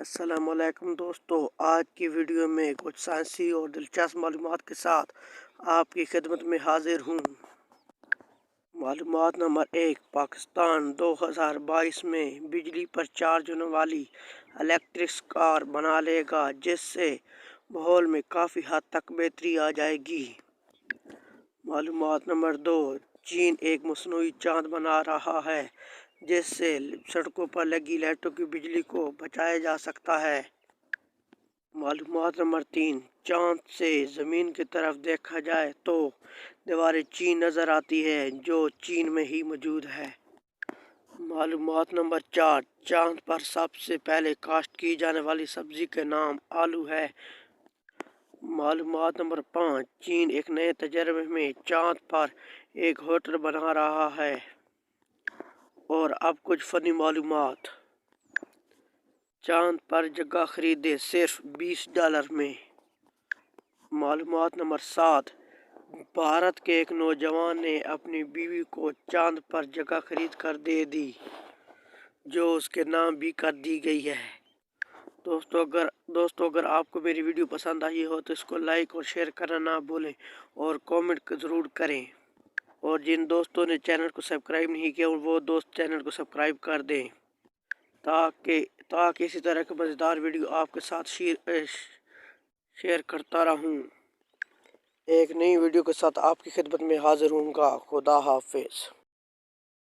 السلام علیکم دوستو، آج کی ویڈیو میں کچھ سائنسی اور دلچسپ معلومات کے ساتھ آپ کی خدمت میں حاضر ہوں۔ معلومات نمبر 1، پاکستان 2022 میں بجلی پر چارج ہونے والی الیکٹرک کار بنا لے گا، جس سے ماحول میں کافی حد تک بہتری آ جائے گی۔ معلومات نمبر 2، چین ایک مصنوعی چاند بنا رہا ہے جس سے سڑکوں پر لگی لائٹوں کی بجلی کو بچایا جا سکتا ہے۔ معلومات نمبر 3، چاند سے زمین کی طرف دیکھا جائے تو دیوار چین نظر آتی ہے، جو چین میں ہی موجود ہے۔ معلومات نمبر 4، چاند پر سب سے پہلے کاشت کی جانے والی سبزی کا نام آلو ہے۔ معلومات نمبر 5، چین ایک نئے تجربے میں چاند پر ایک ہوٹل بنا رہا ہے۔ اور اب کچھ فنی معلومات۔ چاند پر جگہ خریدے صرف $20 میں۔ معلومات نمبر 7، بھارت کے ایک نوجوان نے اپنی بیوی کو چاند پر جگہ خرید کر دے دی، جو اس کے نام بھی کر دی گئی ہے۔ دوستو اگر آپ کو میری ویڈیو پسند آئی ہو تو اس کو لائک اور شیئر کرنا نہ بھولیں اور کامنٹ ضرور کریں، اور جن دوستوں نے چینل کو سبسکرائب نہیں کیا وہ دوست چینل کو سبسکرائب کر دیں تاکہ اسی طرح کے مزیدار ویڈیو آپ کے ساتھ شیئر کرتا رہوں۔ ایک نئی ویڈیو کے ساتھ آپ کی خدمت میں حاضر ہوں گا۔ خدا حافظ۔